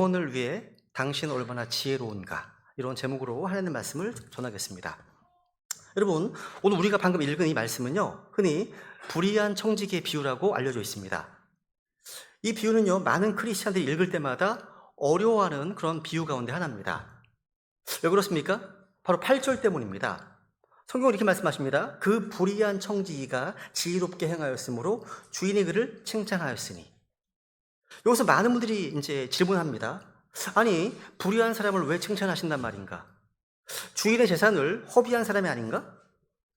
영혼을 위해 당신은 얼마나 지혜로운가, 이런 제목으로 하나님의 말씀을 전하겠습니다. 여러분, 오늘 우리가 방금 읽은 이 말씀은요, 흔히 불의한 청지기의 비유라고 알려져 있습니다. 이 비유는요, 많은 크리스찬들이 읽을 때마다 어려워하는 그런 비유 가운데 하나입니다. 왜 그렇습니까? 바로 8절 때문입니다. 성경은 이렇게 말씀하십니다. 그 불의한 청지기가 지혜롭게 행하였으므로 주인이 그를 칭찬하였으니. 여기서 많은 분들이 이제 질문합니다. 아니, 불의한 사람을 왜 칭찬하신단 말인가? 주인의 재산을 허비한 사람이 아닌가?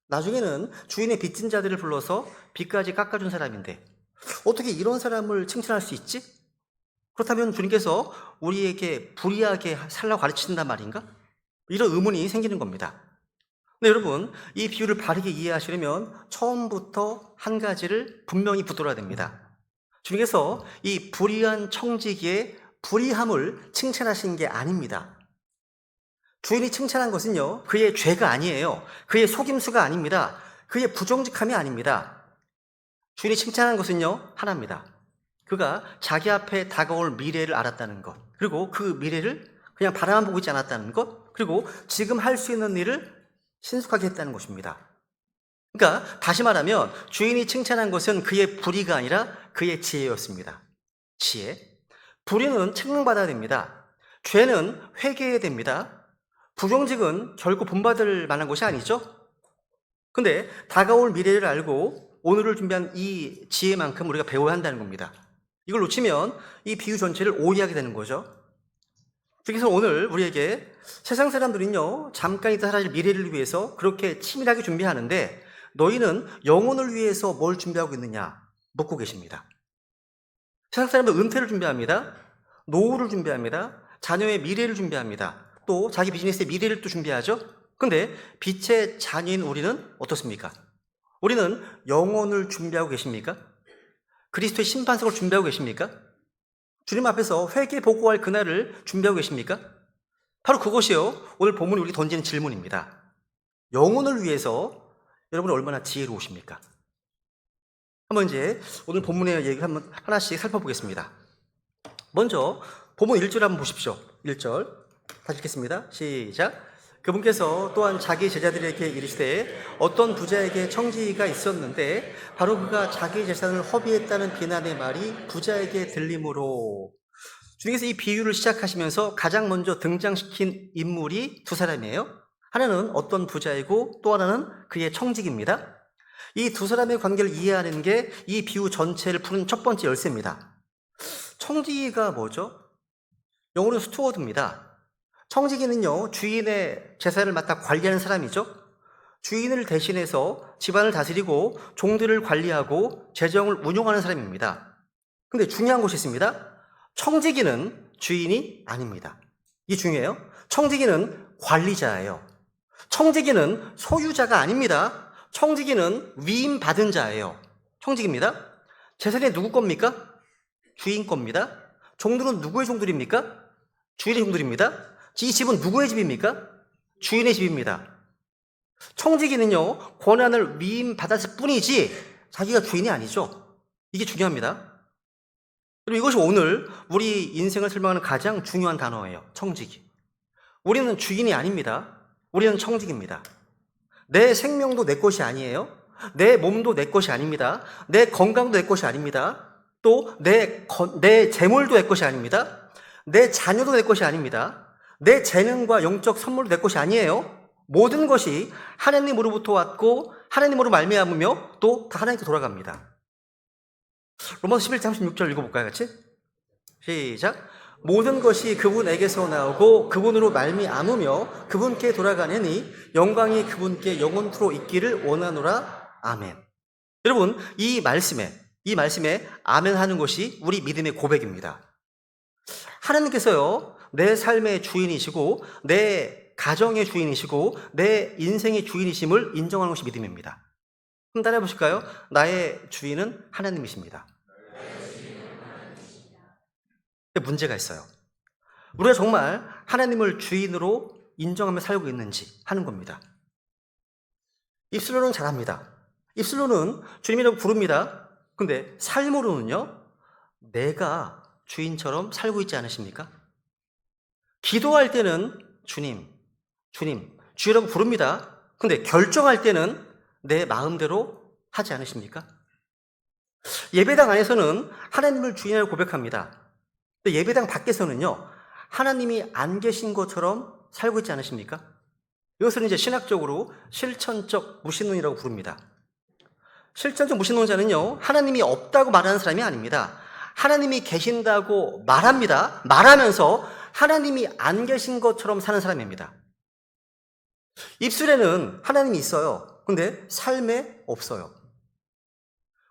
나중에는 주인의 빚진 자들을 불러서 빚까지 깎아준 사람인데 어떻게 이런 사람을 칭찬할 수 있지? 그렇다면 주님께서 우리에게 불의하게 살라고 가르치신단 말인가? 이런 의문이 생기는 겁니다. 근데 여러분, 이 비유를 바르게 이해하시려면 처음부터 한 가지를 분명히 붙들어야 됩니다. 주님께서 이 불의한 청지기의 불의함을 칭찬하신 게 아닙니다. 주인이 칭찬한 것은요, 그의 죄가 아니에요. 그의 속임수가 아닙니다. 그의 부정직함이 아닙니다. 주인이 칭찬한 것은요, 하나입니다. 그가 자기 앞에 다가올 미래를 알았다는 것, 그리고 그 미래를 그냥 바라만 보고 있지 않았다는 것, 그리고 지금 할 수 있는 일을 신속하게 했다는 것입니다. 그러니까 다시 말하면 주인이 칭찬한 것은 그의 불의가 아니라 그의 지혜였습니다. 지혜. 불의는 책망받아야 됩니다. 죄는 회개해야 됩니다. 부정직은 결코 본받을 만한 것이 아니죠. 근데 다가올 미래를 알고 오늘을 준비한 이 지혜만큼 우리가 배워야 한다는 겁니다. 이걸 놓치면 이 비유 전체를 오해하게 되는 거죠. 그래서 오늘 우리에게 세상 사람들은요, 잠깐 있다 사라질 미래를 위해서 그렇게 치밀하게 준비하는데 너희는 영혼을 위해서 뭘 준비하고 있느냐 묻고 계십니다. 세상 사람들은 은퇴를 준비합니다. 노후를 준비합니다. 자녀의 미래를 준비합니다. 또 자기 비즈니스의 미래를 또 준비하죠. 근데 빛의 자녀인 우리는 어떻습니까? 우리는 영혼을 준비하고 계십니까? 그리스도의 심판석을 준비하고 계십니까? 주님 앞에서 회개 보고할 그날을 준비하고 계십니까? 바로 그것이요, 오늘 본문이 우리에게 던지는 질문입니다. 영혼을 위해서 여러분은 얼마나 지혜로우십니까? 한번 이제 오늘 본문의 얘기를 한번 하나씩 살펴보겠습니다. 먼저 본문 1절 한번 보십시오. 1절 다시 읽겠습니다. 시작. 그분께서 또한 자기 제자들에게 이르시되 어떤 부자에게 청지기가 있었는데 바로 그가 자기 재산을 허비했다는 비난의 말이 부자에게 들림으로. 주님께서 이 비유를 시작하시면서 가장 먼저 등장시킨 인물이 두 사람이에요. 하나는 어떤 부자이고 또 하나는 그의 청지기입니다. 이 두 사람의 관계를 이해하는 게 이 비유 전체를 푸는 첫 번째 열쇠입니다. 청지기가 뭐죠? 영어로는 스튜어드입니다. 청지기는요, 주인의 재산을 맡아 관리하는 사람이죠. 주인을 대신해서 집안을 다스리고 종들을 관리하고 재정을 운용하는 사람입니다. 근데 중요한 것이 있습니다. 청지기는 주인이 아닙니다. 이게 중요해요. 청지기는 관리자예요. 청지기는 소유자가 아닙니다. 청지기는 위임받은 자예요. 청지기입니다. 재산이 누구 겁니까? 주인 겁니다. 종들은 누구의 종들입니까? 주인의 종들입니다. 이 집은 누구의 집입니까? 주인의 집입니다. 청지기는요, 권한을 위임받았을 뿐이지 자기가 주인이 아니죠. 이게 중요합니다. 그리고 이것이 오늘 우리 인생을 설명하는 가장 중요한 단어예요. 청지기. 우리는 주인이 아닙니다. 우리는 청지기입니다. 내 생명도 내 것이 아니에요. 내 몸도 내 것이 아닙니다. 내 건강도 내 것이 아닙니다. 또 내 재물도 내 것이 아닙니다. 내 자녀도 내 것이 아닙니다. 내 재능과 영적 선물도 내 것이 아니에요. 모든 것이 하나님으로부터 왔고 하나님으로 말미암으며 또 다 하나님께 돌아갑니다. 로마서 11장 36절 읽어볼까요, 같이? 시작. 모든 것이 그분에게서 나오고 그분으로 말미암으며 그분께 돌아가느니 영광이 그분께 영원토록 있기를 원하노라. 아멘. 여러분, 이 말씀에 아멘 하는 것이 우리 믿음의 고백입니다. 하나님께서요, 내 삶의 주인이시고 내 가정의 주인이시고 내 인생의 주인이심을 인정하는 것이 믿음입니다. 한번 따라해 보실까요? 나의 주인은 하나님이십니다. 문제가 있어요. 우리가 정말 하나님을 주인으로 인정하며 살고 있는지 하는 겁니다. 입술로는 잘합니다. 입술로는 주님이라고 부릅니다. 근데 삶으로는요, 내가 주인처럼 살고 있지 않으십니까? 기도할 때는 주님, 주님, 주라고 부릅니다. 근데 결정할 때는 내 마음대로 하지 않으십니까? 예배당 안에서는 하나님을 주인으로 고백합니다. 근데 예배당 밖에서는요, 하나님이 안 계신 것처럼 살고 있지 않으십니까? 이것을 이제 신학적으로 실천적 무신론이라고 부릅니다. 실천적 무신론자는요, 하나님이 없다고 말하는 사람이 아닙니다. 하나님이 계신다고 말합니다. 말하면서 하나님이 안 계신 것처럼 사는 사람입니다. 입술에는 하나님이 있어요. 근데 삶에 없어요.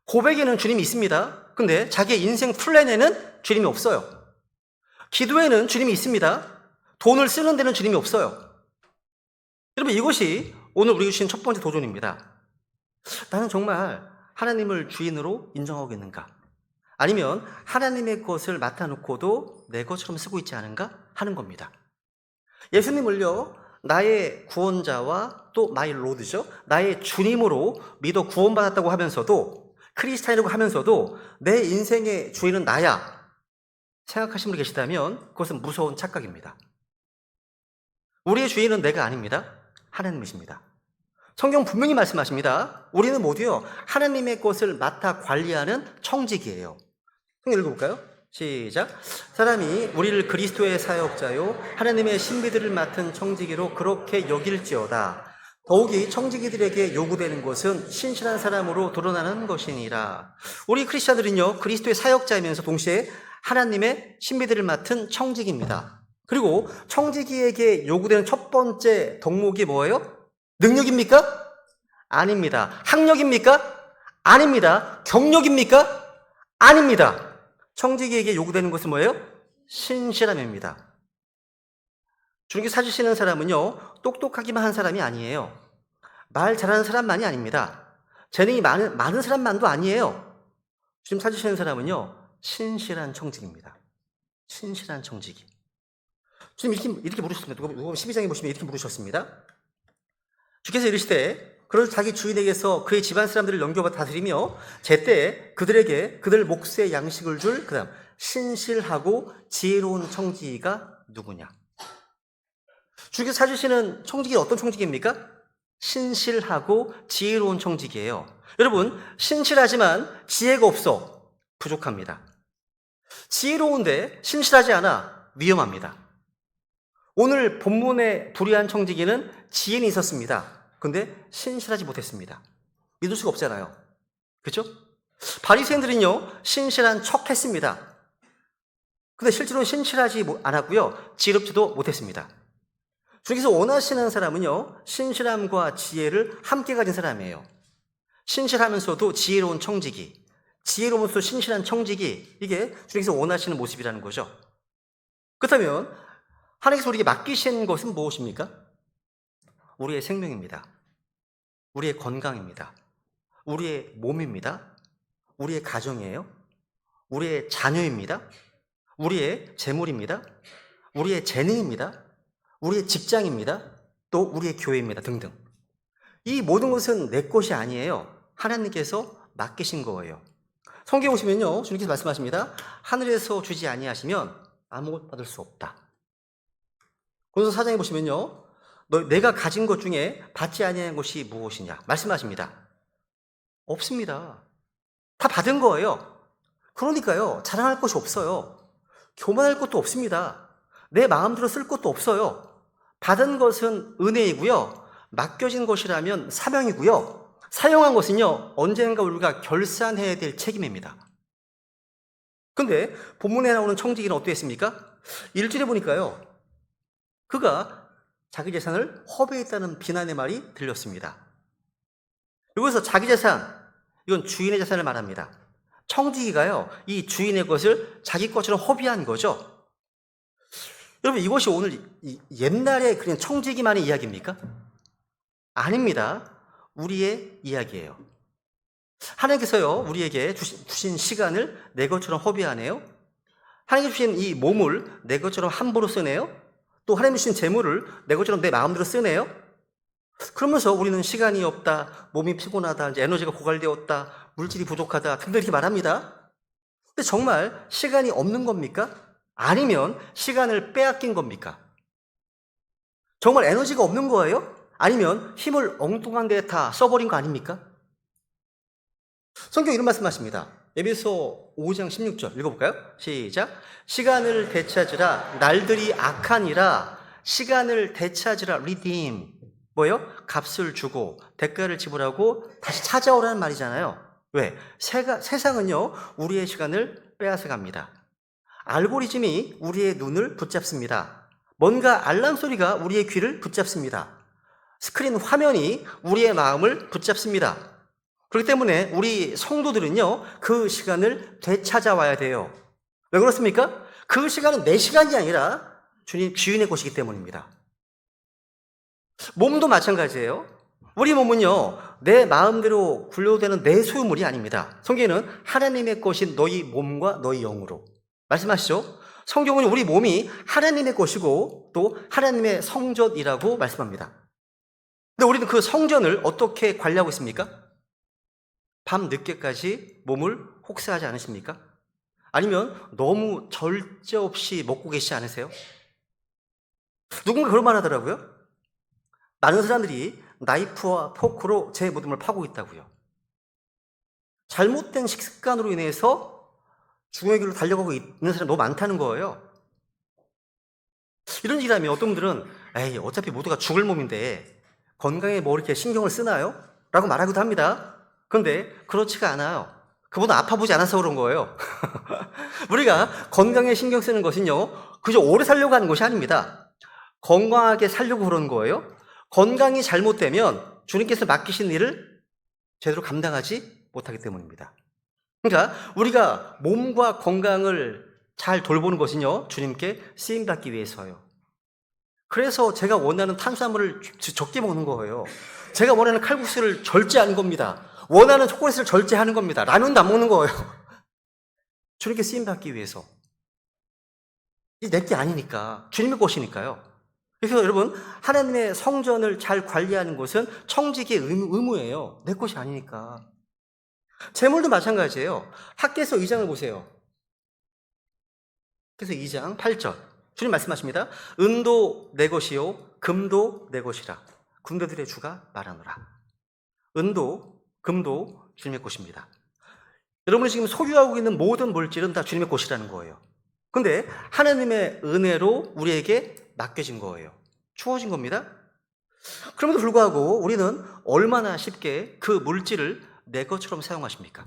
고백에는 주님이 있습니다. 근데 자기의 인생 플랜에는 주님이 없어요. 기도에는 주님이 있습니다. 돈을 쓰는 데는 주님이 없어요. 여러분, 이것이 오늘 우리가 주신 첫 번째 도전입니다. 나는 정말 하나님을 주인으로 인정하고 있는가? 아니면 하나님의 것을 맡아놓고도 내 것처럼 쓰고 있지 않은가? 하는 겁니다. 예수님을요, 나의 구원자와 또 마이 로드죠. 나의 주님으로 믿어 구원받았다고 하면서도, 크리스찬이라고 하면서도 내 인생의 주인은 나야 생각하시는 분이 계시다면 그것은 무서운 착각입니다. 우리의 주인은 내가 아닙니다. 하나님이십니다. 성경 분명히 말씀하십니다. 우리는 모두요, 하나님의 것을 맡아 관리하는 청직이에요. 성경 읽어볼까요? 시작. 사람이 우리를 그리스도의 사역자요 하나님의 신비들을 맡은 청지기로 그렇게 여길지어다. 더욱이 청지기들에게 요구되는 것은 신실한 사람으로 드러나는 것이니라. 우리 크리스찬들은요, 그리스도의 사역자이면서 동시에 하나님의 신비들을 맡은 청지기입니다. 그리고 청지기에게 요구되는 첫 번째 덕목이 뭐예요? 능력입니까? 아닙니다. 학력입니까? 아닙니다. 경력입니까? 아닙니다. 청지기에게 요구되는 것은 뭐예요? 신실함입니다. 주님께서 찾으시는 사람은요, 똑똑하기만 한 사람이 아니에요. 말 잘하는 사람만이 아닙니다. 재능이 많은 사람만도 아니에요. 주님 찾으시는 사람은요, 신실한 청지기입니다. 신실한 청지기. 주님 이렇게 물으셨습니다. 누가복음 12장에 보시면 이렇게 물으셨습니다. 주께서 이르시되 그를 자기 주인에게서 그의 집안 사람들을 넘겨받아 다스리며 제때 그들에게 그들 몫의 양식을 줄 그다음 신실하고 지혜로운 청지기가 누구냐? 주께서 찾으시는 청지기는 어떤 청지기입니까? 신실하고 지혜로운 청지기예요. 여러분, 신실하지만 지혜가 없어 부족합니다. 지혜로운데 신실하지 않아 위험합니다. 오늘 본문의 불의한 청지기는 지혜는 있었습니다. 근데 신실하지 못했습니다. 믿을 수가 없잖아요. 그렇죠? 바리새인들은요, 신실한 척 했습니다. 근데 실제로는 신실하지 않았고요, 지혜롭지도 못했습니다. 주께서 원하시는 사람은요, 신실함과 지혜를 함께 가진 사람이에요. 신실하면서도 지혜로운 청지기, 지혜로우면서도 신실한 청지기, 이게 주께서 원하시는 모습이라는 거죠. 그렇다면 하나님께서 우리에게 맡기신 것은 무엇입니까? 우리의 생명입니다. 우리의 건강입니다. 우리의 몸입니다. 우리의 가정이에요. 우리의 자녀입니다. 우리의 재물입니다. 우리의 재능입니다. 우리의 직장입니다. 또 우리의 교회입니다. 등등. 이 모든 것은 내 것이 아니에요. 하나님께서 맡기신 거예요. 성경에 보시면요, 주님께서 말씀하십니다. 하늘에서 주지 아니하시면 아무것도 받을 수 없다. 고린도서 4장에 보시면요, 내가 가진 것 중에 받지 아니한 것이 무엇이냐 말씀하십니다. 없습니다. 다 받은 거예요. 그러니까요, 자랑할 것이 없어요. 교만할 것도 없습니다. 내 마음대로 쓸 것도 없어요. 받은 것은 은혜이고요, 맡겨진 것이라면 사명이고요, 사용한 것은요, 언젠가 우리가 결산해야 될 책임입니다. 근데 본문에 나오는 청지기는 어떠했습니까? 1절에 보니까요, 그가 자기 재산을 허비했다는 비난의 말이 들렸습니다. 여기서 자기 재산, 이건 주인의 재산을 말합니다. 청지기가요, 이 주인의 것을 자기 것처럼 허비한 거죠. 여러분, 이것이 오늘 옛날에 그냥 청지기만의 이야기입니까? 아닙니다. 우리의 이야기예요. 하나님께서요, 우리에게 주신 시간을 내 것처럼 허비하네요. 하나님께 주신 이 몸을 내 것처럼 함부로 쓰네요. 또 하나님 주신 재물을 내 것처럼 내 마음대로 쓰네요. 그러면서 우리는 시간이 없다, 몸이 피곤하다, 이제 에너지가 고갈되었다, 물질이 부족하다 등등 이렇게 말합니다. 근데 정말 시간이 없는 겁니까? 아니면 시간을 빼앗긴 겁니까? 정말 에너지가 없는 거예요? 아니면 힘을 엉뚱한 데에 다 써버린 거 아닙니까? 성경 이런 말씀하십니다. 에베소 5장 16절 읽어볼까요? 시작. 시간을 되찾으라. 날들이 악하니라. 시간을 되찾으라. redeem. 뭐예요? 값을 주고 대가를 지불하고 다시 찾아오라는 말이잖아요. 왜? 세상은요, 우리의 시간을 빼앗아 갑니다. 알고리즘이 우리의 눈을 붙잡습니다. 뭔가 알람 소리가 우리의 귀를 붙잡습니다. 스크린 화면이 우리의 마음을 붙잡습니다. 그렇기 때문에 우리 성도들은요, 그 시간을 되찾아와야 돼요. 왜 그렇습니까? 그 시간은 내 시간이 아니라 주인의 것이기 때문입니다. 몸도 마찬가지예요. 우리 몸은요, 내 마음대로 굴려대는 내 소유물이 아닙니다. 성경에는 하나님의 것인 너희 몸과 너희 영으로 말씀하시죠. 성경은 우리 몸이 하나님의 것이고 또 하나님의 성전이라고 말씀합니다. 근데 우리는 그 성전을 어떻게 관리하고 있습니까? 밤 늦게까지 몸을 혹사하지 않으십니까? 아니면 너무 절제 없이 먹고 계시지 않으세요? 누군가 그런 말 하더라고요. 많은 사람들이 나이프와 포크로 제 무덤을 파고 있다고요. 잘못된 식습관으로 인해서 죽음의 길로 달려가고 있는 사람이 너무 많다는 거예요. 이런 얘기라면 어떤 분들은 에이, 어차피 모두가 죽을 몸인데 건강에 뭐 이렇게 신경을 쓰나요? 라고 말하기도 합니다. 그런데 그렇지가 않아요. 그보다 아파 보지 않아서 그런 거예요. 우리가 건강에 신경 쓰는 것은요, 그저 오래 살려고 하는 것이 아닙니다. 건강하게 살려고 그러는 거예요. 건강이 잘못되면 주님께서 맡기신 일을 제대로 감당하지 못하기 때문입니다. 그러니까 우리가 몸과 건강을 잘 돌보는 것은요, 주님께 쓰임받기 위해서요. 그래서 제가 원하는 탄수화물을 적게 먹는 거예요. 제가 원하는 칼국수를 절제하는 겁니다. 원하는 초콜릿을 절제하는 겁니다. 라면도 안 먹는 거예요. 주님께 쓰임받기 위해서. 이게 내 게 아니니까. 주님의 것이니까요. 그래서 여러분, 하나님의 성전을 잘 관리하는 것은 청지기의 의무예요. 내 것이 아니니까. 재물도 마찬가지예요. 학개서 2장을 보세요. 학개서 2장 8절. 주님 말씀하십니다. 은도 내 것이요 금도 내 것이라. 군대들의 주가 말하노라. 은도, 금도 주님의 것입니다. 여러분이 지금 소유하고 있는 모든 물질은 다 주님의 것이라는 거예요. 근데 하나님의 은혜로 우리에게 맡겨진 거예요. 주어진 겁니다. 그럼에도 불구하고 우리는 얼마나 쉽게 그 물질을 내 것처럼 사용하십니까?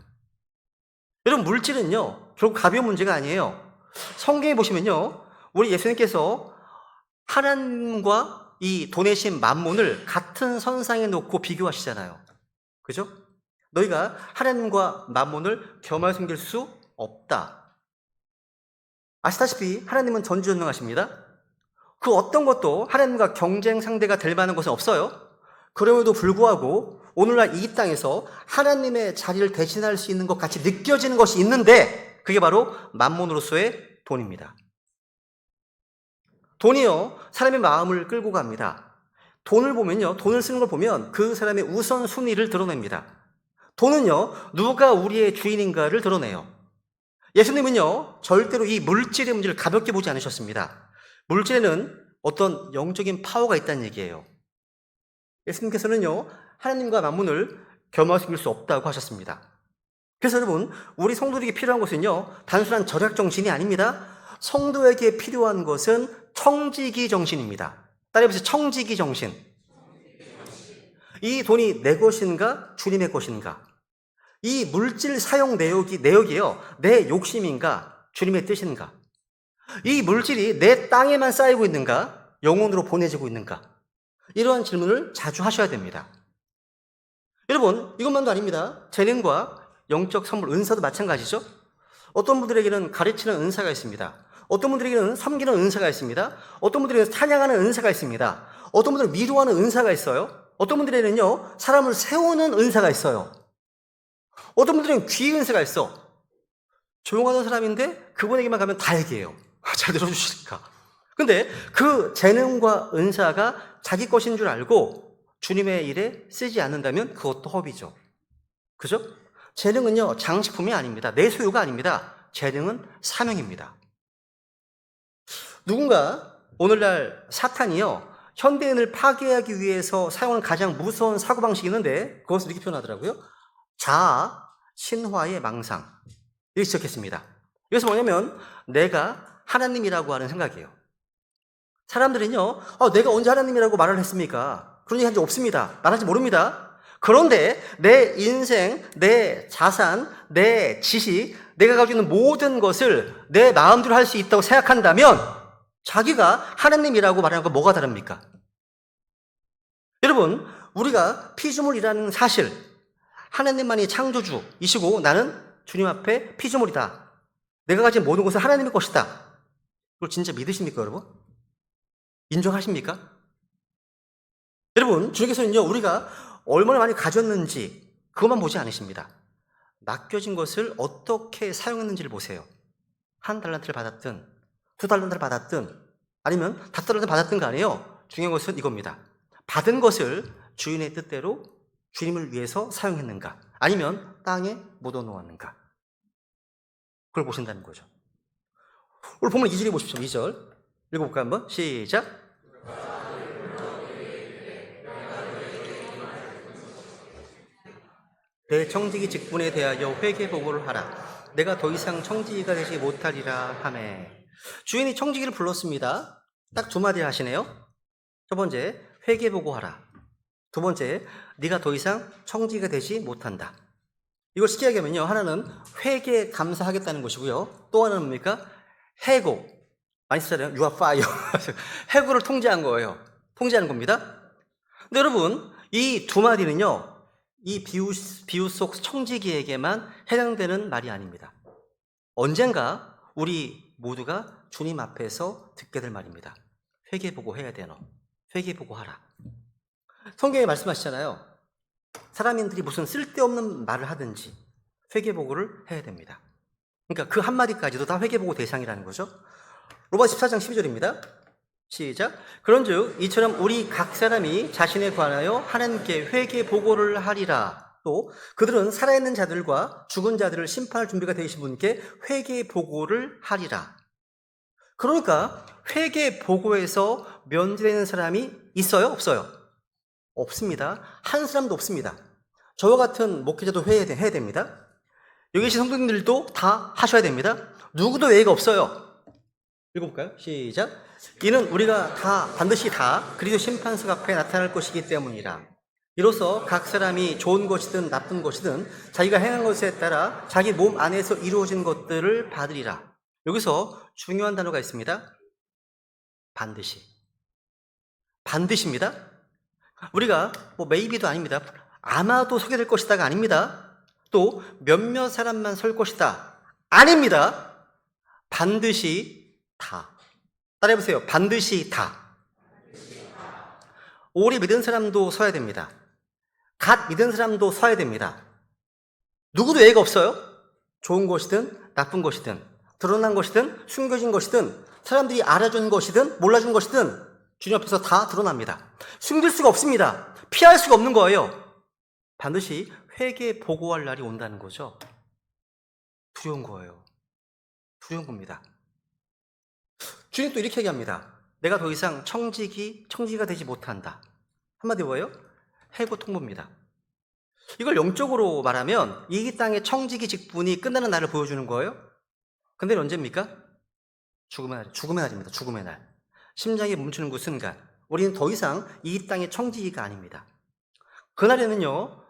여러분, 물질은요, 결국 가벼운 문제가 아니에요. 성경에 보시면요, 우리 예수님께서 하나님과 이 돈의 신 맘몬을 같은 선상에 놓고 비교하시잖아요. 그죠? 너희가 하나님과 맘몬을 겸하여 섬길 수 없다. 아시다시피 하나님은 전지전능하십니다. 그 어떤 것도 하나님과 경쟁 상대가 될 만한 것은 없어요. 그럼에도 불구하고 오늘날 이 땅에서 하나님의 자리를 대신할 수 있는 것 같이 느껴지는 것이 있는데 그게 바로 맘몬으로서의 돈입니다. 돈이요, 사람의 마음을 끌고 갑니다. 돈을 보면요, 돈을 쓰는 걸 보면 그 사람의 우선순위를 드러냅니다. 돈은요, 누가 우리의 주인인가를 드러내요. 예수님은요, 절대로 이 물질의 문제를 가볍게 보지 않으셨습니다. 물질에는 어떤 영적인 파워가 있다는 얘기예요. 예수님께서는요, 하나님과 맘몬을 겸하여 섬길 수 없다고 하셨습니다. 그래서 여러분, 우리 성도에게 필요한 것은요, 단순한 절약 정신이 아닙니다. 성도에게 필요한 것은 청지기 정신입니다. 따라해보세요. 청지기 정신. 이 돈이 내 것인가 주님의 것인가? 이 물질 사용 내역이요, 내 욕심인가 주님의 뜻인가? 이 물질이 내 땅에만 쌓이고 있는가 영혼으로 보내지고 있는가? 이러한 질문을 자주 하셔야 됩니다. 여러분, 이것만도 아닙니다. 재능과 영적 선물, 은사도 마찬가지죠. 어떤 분들에게는 가르치는 은사가 있습니다. 어떤 분들에게는 섬기는 은사가 있습니다. 어떤 분들에게는 찬양하는 은사가 있습니다. 어떤 분들은 위로하는 은사가 있어요. 어떤 분들에게는요, 사람을 세우는 은사가 있어요. 어떤 분들은 귀의 은사가 있어. 조용하던 사람인데 그분에게만 가면 다 얘기해요. 잘 들어주시니까. 근데 그 재능과 은사가 자기 것인 줄 알고 주님의 일에 쓰지 않는다면 그것도 허비죠. 그죠? 재능은요, 장식품이 아닙니다. 내 소유가 아닙니다. 재능은 사명입니다. 누군가 오늘날 사탄이요, 현대인을 파괴하기 위해서 사용하는 가장 무서운 사고방식이 있는데 그것을 이렇게 표현하더라고요. 자아, 신화의 망상. 이렇게 지적했습니다. 이것은 뭐냐면 내가 하나님이라고 하는 생각이에요. 사람들은요, 내가 언제 하나님이라고 말을 했습니까? 그런 얘기 한 적 없습니다. 말하지 모릅니다. 그런데 내 인생, 내 자산, 내 지식, 내가 가지고 있는 모든 것을 내 마음대로 할 수 있다고 생각한다면 자기가 하나님이라고 말하는 건 뭐가 다릅니까? 여러분, 우리가 피조물이라는 사실, 하나님만이 창조주이시고 나는 주님 앞에 피조물이다. 내가 가진 모든 것은 하나님의 것이다. 그걸 진짜 믿으십니까, 여러분? 인정하십니까? 여러분, 주님께서는요, 우리가 얼마나 많이 가졌는지 그것만 보지 않으십니다. 맡겨진 것을 어떻게 사용했는지를 보세요. 한 달란트를 받았든, 두 달란트를 받았든, 아니면 5달란트를 받았든 간에요. 중요한 것은 이겁니다. 받은 것을 주인의 뜻대로 주님을 위해서 사용했는가? 아니면 땅에 묻어놓았는가? 그걸 보신다는 거죠. 오늘 보면 2절에 보십시오. 2절. 읽어볼까요? 한번? 시작. 내 청지기 직분에 대하여 회개보고를 하라. 내가 더 이상 청지기가 되지 못하리라 하매. 주인이 청지기를 불렀습니다. 딱 두 마디 하시네요. 첫 번째, 회개보고하라. 두 번째, 네가 더 이상 청지기가 되지 못한다. 이걸 쉽게 얘기하면요, 하나는 회개 감사하겠다는 것이고요, 또 하나는 뭡니까? 해고. 많이 쓰잖아요. You are fire. 해고를 통제한 거예요. 통제하는 겁니다. 근데 여러분, 이 두 마디는요, 이 비유 속 청지기에게만 해당되는 말이 아닙니다. 언젠가 우리 모두가 주님 앞에서 듣게 될 말입니다. 회개보고 해야 돼, 너. 회개보고 하라. 성경에 말씀하시잖아요. 사람인들이 무슨 쓸데없는 말을 하든지 회개보고를 해야 됩니다. 그러니까 그 한마디까지도 다 회개보고 대상이라는 거죠. 로마 14장 12절입니다. 시작. 그런즉 이처럼 우리 각 사람이 자신에 관하여 하나님께 회개보고를 하리라. 또 그들은 살아있는 자들과 죽은 자들을 심판할 준비가 되신 분께 회개보고를 하리라. 그러니까 회개보고에서 면제되는 사람이 있어요? 없어요? 없습니다. 한 사람도 없습니다. 저와 같은 목회자도 해야 됩니다. 여기 계신 성도님들도 다 하셔야 됩니다. 누구도 예외가 없어요. 읽어볼까요? 시작. 이는 우리가 반드시 다 그리스도 심판석 앞에 나타날 것이기 때문이라. 이로써 각 사람이 좋은 것이든 나쁜 것이든 자기가 행한 것에 따라 자기 몸 안에서 이루어진 것들을 받으리라. 여기서 중요한 단어가 있습니다. 반드시. 반드시입니다. 우리가 maybe도 아닙니다. 아마도 서게 될 것이다가 아닙니다. 또 몇몇 사람만 설 것이다. 아닙니다. 반드시 다. 따라해보세요. 반드시 다. 오래 믿은 사람도 서야 됩니다. 갓 믿은 사람도 서야 됩니다. 누구도 예외가 없어요. 좋은 것이든 나쁜 것이든 드러난 것이든 숨겨진 것이든 사람들이 알아준 것이든 몰라준 것이든 주님 앞에서 다 드러납니다. 숨길 수가 없습니다. 피할 수가 없는 거예요. 반드시 회개 보고할 날이 온다는 거죠. 두려운 거예요. 두려운 겁니다. 주님 또 이렇게 얘기합니다. 내가 더 이상 청지기가 되지 못한다. 한마디 뭐예요? 해고 통보입니다. 이걸 영적으로 말하면 이 땅의 청지기 직분이 끝나는 날을 보여주는 거예요. 근데 언제입니까? 죽음의 날입니다. 죽음의 날. 심장이 멈추는 그 순간 우리는 더 이상 이 땅의 청지기가 아닙니다. 그날에는요,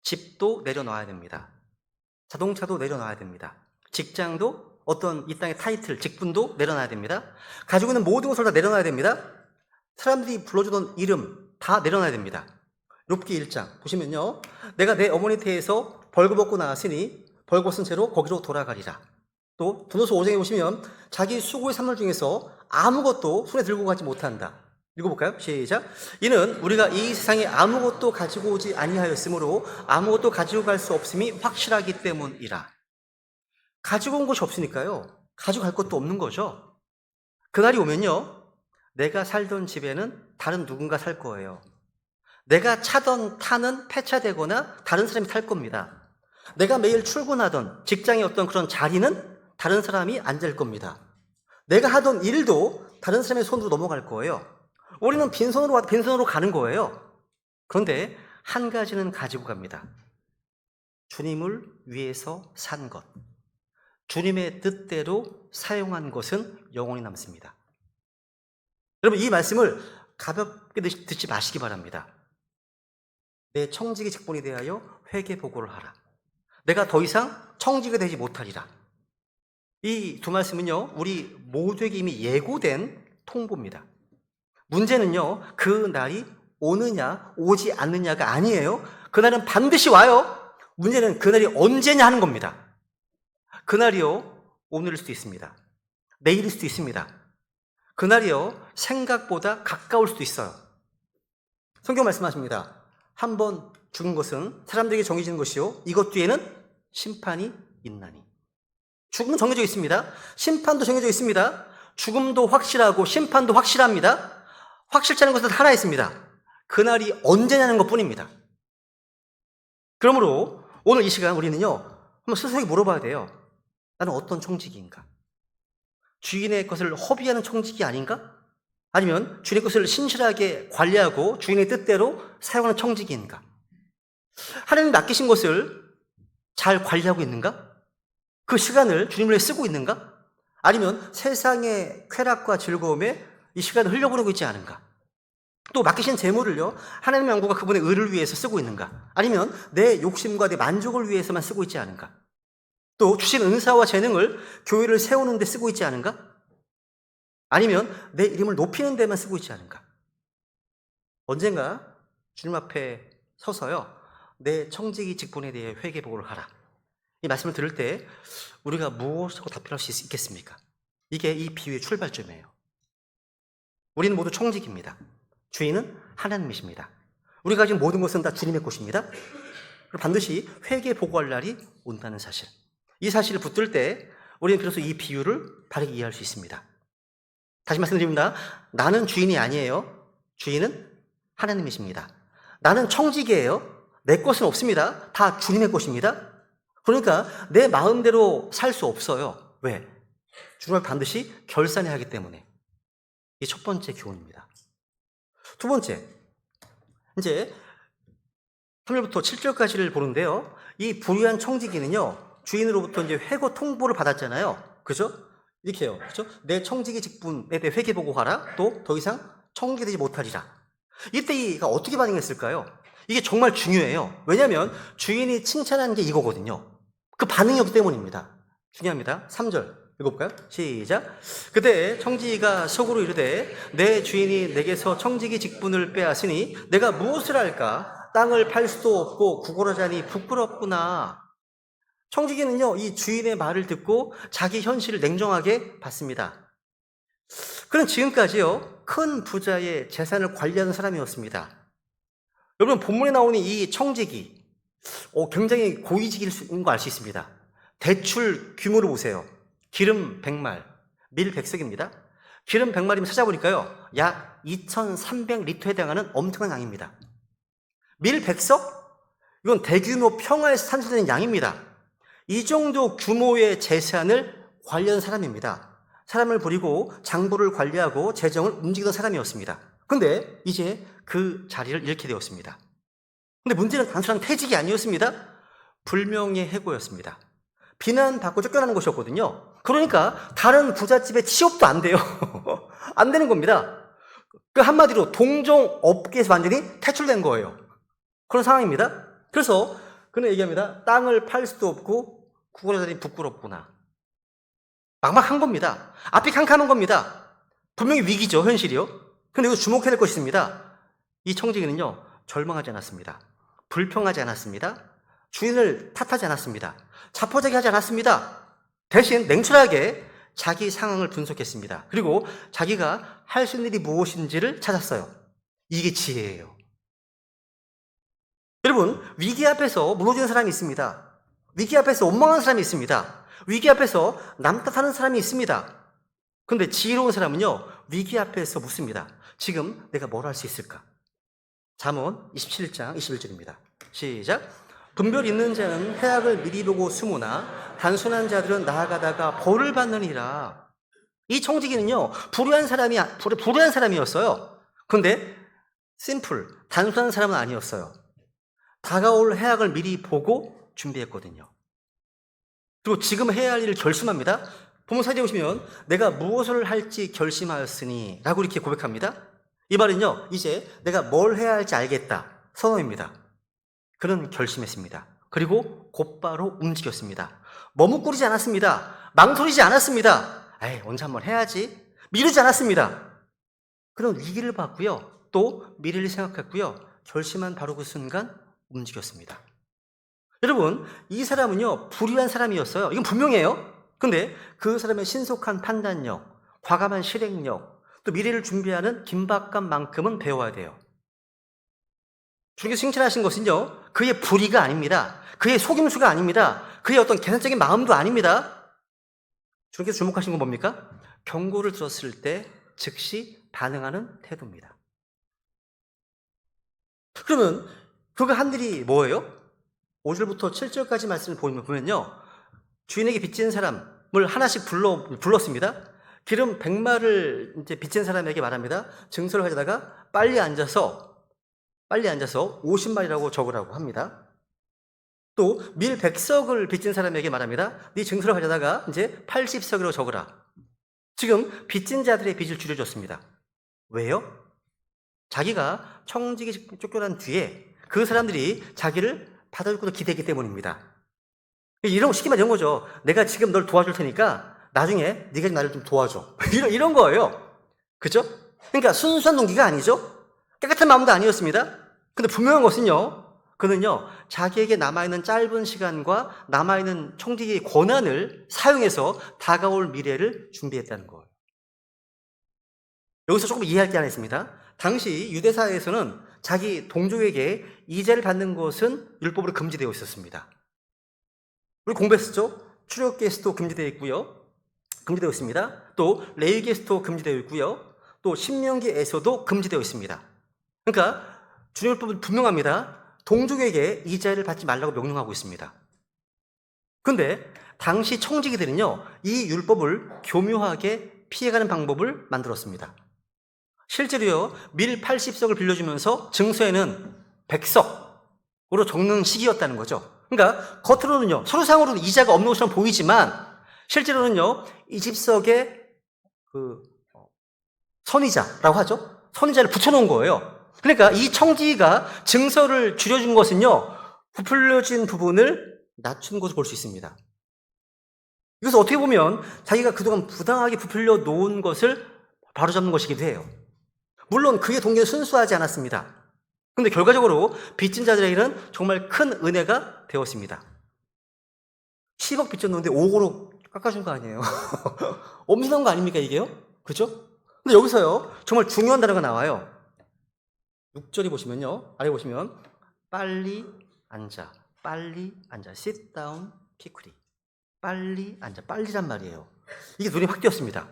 집도 내려놔야 됩니다. 자동차도 내려놔야 됩니다. 직장도 어떤 이 땅의 타이틀, 직분도 내려놔야 됩니다. 가지고 있는 모든 것을 다 내려놔야 됩니다. 사람들이 불러주던 이름 다 내려놔야 됩니다. 욥기 1장 보시면요, 내가 내 어머니 태에서 벌거 벗고 나왔으니 벌거 쓴 채로 거기로 돌아가리라. 또 도노서 5장에 보시면 자기 수고의 산물 중에서 아무것도 손에 들고 가지 못한다. 읽어볼까요? 시작. 이는 우리가 이 세상에 아무것도 가지고 오지 아니하였으므로 아무것도 가지고 갈 수 없음이 확실하기 때문이라. 가지고 온 것이 없으니까요, 가져갈 것도 없는 거죠. 그날이 오면요, 내가 살던 집에는 다른 누군가 살 거예요. 내가 차던 타는 폐차되거나 다른 사람이 탈 겁니다. 내가 매일 출근하던 직장의 어떤 그런 자리는 다른 사람이 앉을 겁니다. 내가 하던 일도 다른 사람의 손으로 넘어갈 거예요. 우리는 빈손으로 가는 거예요. 그런데 한 가지는 가지고 갑니다. 주님을 위해서 산 것. 주님의 뜻대로 사용한 것은 영원히 남습니다. 여러분, 이 말씀을 가볍게 듣지 마시기 바랍니다. 내 청지기 직분에 대하여 회개 보고를 하라. 내가 더 이상 청지기가 되지 못하리라. 이 두 말씀은요, 우리 모두에게 이미 예고된 통보입니다. 문제는요, 그 날이 오느냐 오지 않느냐가 아니에요. 그날은 반드시 와요. 문제는 그날이 언제냐 하는 겁니다. 그날이요, 오늘일 수도 있습니다. 내일일 수도 있습니다. 그날이요, 생각보다 가까울 수도 있어요. 성경 말씀하십니다. 한번 죽은 것은 사람들에게 정해지는 것이요, 이것 뒤에는 심판이 있나니. 죽음은 정해져 있습니다. 심판도 정해져 있습니다. 죽음도 확실하고 심판도 확실합니다. 확실치 않은 것은 하나 있습니다. 그날이 언제냐는 것뿐입니다. 그러므로 오늘 이 시간 우리는요, 한번 스스로에게 물어봐야 돼요. 나는 어떤 청지기인가? 주인의 것을 허비하는 청지기 아닌가? 아니면 주인의 것을 신실하게 관리하고 주인의 뜻대로 사용하는 청지기인가? 하나님이 맡기신 것을 잘 관리하고 있는가? 그 시간을 주님을 위해 쓰고 있는가? 아니면 세상의 쾌락과 즐거움에 이 시간을 흘려보내고 있지 않은가? 또 맡기신 재물을요, 하나님의 영광과 그분의 의를 위해서 쓰고 있는가? 아니면 내 욕심과 내 만족을 위해서만 쓰고 있지 않은가? 또 주신 은사와 재능을 교회를 세우는 데 쓰고 있지 않은가? 아니면 내 이름을 높이는 데만 쓰고 있지 않은가? 언젠가 주님 앞에 서서요, 내 청지기 직분에 대해 회개보고를 하라. 이 말씀을 들을 때 우리가 무엇이라고 답변할 수 있겠습니까? 이게 이 비유의 출발점이에요. 우리는 모두 청지기입니다. 주인은 하나님이십니다. 우리가 가진 모든 것은 다 주님의 것입니다. 그리고 반드시 회개보고할 날이 온다는 사실. 이 사실을 붙들 때 우리는 비로소 이 비유를 바르게 이해할 수 있습니다. 다시 말씀드립니다. 나는 주인이 아니에요. 주인은 하나님이십니다. 나는 청지기예요. 내 것은 없습니다. 다 주님의 것입니다. 그러니까 내 마음대로 살 수 없어요. 왜? 주님을 반드시 결산해야 하기 때문에. 이게 첫 번째 교훈입니다. 두 번째, 이제 3절부터 7절까지를 보는데요. 이 불의한 청지기는요, 주인으로부터 이제 회고 통보를 받았잖아요. 그죠? 이렇게 해요. 그죠? 내 청지기 직분에 대해 회개보고하라. 또 더 이상 청지기 되지 못하리라. 이때 이가 어떻게 반응했을까요? 이게 정말 중요해요. 왜냐하면 주인이 칭찬한 게 이거거든요. 그 반응이었기 때문입니다. 중요합니다. 3절 읽어볼까요? 시작. 그때 청지기가 속으로 이르되 내 주인이 내게서 청지기 직분을 빼앗으니 내가 무엇을 할까? 땅을 팔 수도 없고 구걸하자니 부끄럽구나. 청지기는요, 이 주인의 말을 듣고 자기 현실을 냉정하게 봤습니다. 그는 지금까지요, 큰 부자의 재산을 관리하는 사람이었습니다. 여러분, 본문에 나오는 이 청지기, 굉장히 고위직인 거 알 수 있습니다. 대출 규모를 보세요. 기름 100말, 밀 100석입니다. 기름 100마리면 찾아보니까요, 약 2,300리터에 해당하는 엄청난 양입니다. 밀 100석? 이건 대규모 평화에서 산소되는 양입니다. 이 정도 규모의 재산을 관리하는 사람입니다. 사람을 부리고 장부를 관리하고 재정을 움직이던 사람이었습니다. 그런데 이제 그 자리를 잃게 되었습니다. 그런데 문제는 단순한 퇴직이 아니었습니다. 불명예 해고였습니다. 비난받고 쫓겨나는 것이었거든요. 그러니까 다른 부잣집에 취업도 안 돼요. 안 되는 겁니다. 그 한마디로 동종 업계에서 완전히 퇴출된 거예요. 그런 상황입니다. 그래서 그는 얘기합니다. 땅을 팔 수도 없고 구걸하자니 부끄럽구나. 막막한 겁니다. 앞이 캄캄한 겁니다. 분명히 위기죠, 현실이요. 그런데 이거 주목해야 될 것이 있습니다. 이 청지기는요, 절망하지 않았습니다. 불평하지 않았습니다. 주인을 탓하지 않았습니다. 자포자기 하지 않았습니다. 대신 냉철하게 자기 상황을 분석했습니다. 그리고 자기가 할 수 있는 일이 무엇인지를 찾았어요. 이게 지혜예요. 여러분, 위기 앞에서 무너지는 사람이 있습니다. 위기 앞에서 원망하는 사람이 있습니다. 위기 앞에서 남 탓하는 사람이 있습니다. 그런데 지혜로운 사람은요, 위기 앞에서 묻습니다. 지금 내가 뭘 할 수 있을까? 잠언 27장 21절입니다. 시작. 분별 있는 자는 해악을 미리 보고 숨으나 단순한 자들은 나아가다가 벌을 받느니라. 이 청지기는요, 불의한 사람이었어요. 그런데 단순한 사람은 아니었어요. 다가올 해악을 미리 보고 준비했거든요. 그리고 지금 해야 할 일을 결심합니다. 본문 4절에 보시면 내가 무엇을 할지 결심하였으니 라고 이렇게 고백합니다. 이 말은요, 이제 내가 뭘 해야 할지 알겠다 선언입니다. 그는 결심했습니다. 그리고 곧바로 움직였습니다. 머뭇거리지 않았습니다. 망설이지 않았습니다. 언제 한번 해야지. 미루지 않았습니다. 그런 위기를 봤고요. 또 미래를 생각했고요. 결심한 바로 그 순간 움직였습니다. 여러분, 이 사람은요, 불의한 사람이었어요. 이건 분명해요. 근데 그 사람의 신속한 판단력, 과감한 실행력, 또 미래를 준비하는 긴박감만큼은 배워야 돼요. 주님께서 칭찬하신 것은요, 그의 불의가 아닙니다. 그의 속임수가 아닙니다. 그의 어떤 계산적인 마음도 아닙니다. 주님께서 주목하신 건 뭡니까? 경고를 들었을 때 즉시 반응하는 태도입니다. 그러면 그가 한 일이 뭐예요? 5절부터 7절까지 말씀을 보면요, 주인에게 빚진 사람을 하나씩 불렀습니다. 기름 100마를 이제 빚진 사람에게 말합니다. 증서를 가져다가 빨리 앉아서 50마리라고 적으라고 합니다. 또 밀 100석을 빚진 사람에게 말합니다. 네 증서를 가져다가 이제 80석이라고 적으라. 지금 빚진 자들의 빚을 줄여줬습니다. 왜요? 자기가 청지기 쫓겨난 뒤에 그 사람들이 자기를 받아줄 것을 기대했기 때문입니다. 쉽게 말하면 이런 거죠. 내가 지금 널 도와줄 테니까 나중에 네가 나를 좀 도와줘. 이런 거예요. 그죠? 그러니까 순수한 동기가 아니죠. 깨끗한 마음도 아니었습니다. 근데 분명한 것은요, 그는요, 자기에게 남아있는 짧은 시간과 남아있는 청지기의 권한을 사용해서 다가올 미래를 준비했다는 거예요. 여기서 조금 이해할 게 하나 있습니다. 당시 유대사회에서는 자기 동족에게 이자를 받는 것은 율법으로 금지되어 있었습니다. 우리 공부했었죠? 출애굽기에서도 금지되어 있고요. 금지되어 있습니다. 또 레위기에서도 금지되어 있고요. 또 신명기에서도 금지되어 있습니다. 그러니까 주율법은 분명합니다. 동족에게 이자를 받지 말라고 명령하고 있습니다. 그런데 당시 청지기들은요, 이 율법을 교묘하게 피해가는 방법을 만들었습니다. 실제로요, 밀 80석을 빌려주면서 증서에는 100석으로 적는 시기였다는 거죠. 그러니까 겉으로는요, 서류상으로는 이자가 없는 것처럼 보이지만 실제로는요, 20석에 선이자라고 하죠. 선이자를 붙여놓은 거예요. 그러니까 이 청지기가 증서를 줄여준 것은요, 부풀려진 부분을 낮춘 것을 볼 수 있습니다. 이것을 어떻게 보면 자기가 그동안 부당하게 부풀려 놓은 것을 바로잡는 것이기도 해요. 물론 그의 동기는 순수하지 않았습니다. 그런데 결과적으로 빚진 자들에게는 정말 큰 은혜가 되었습니다. 10억 빚졌는데 5억으로 깎아준 거 아니에요. 엄청난 거 아닙니까 이게요? 그렇죠? 근데 여기서요, 정말 중요한 단어가 나와요. 6절에 보시면요, 아래 보시면 빨리 앉아, sit down quickly. 빨리 앉아, 빨리란 말이에요. 이게 눈에 확 띄었습니다.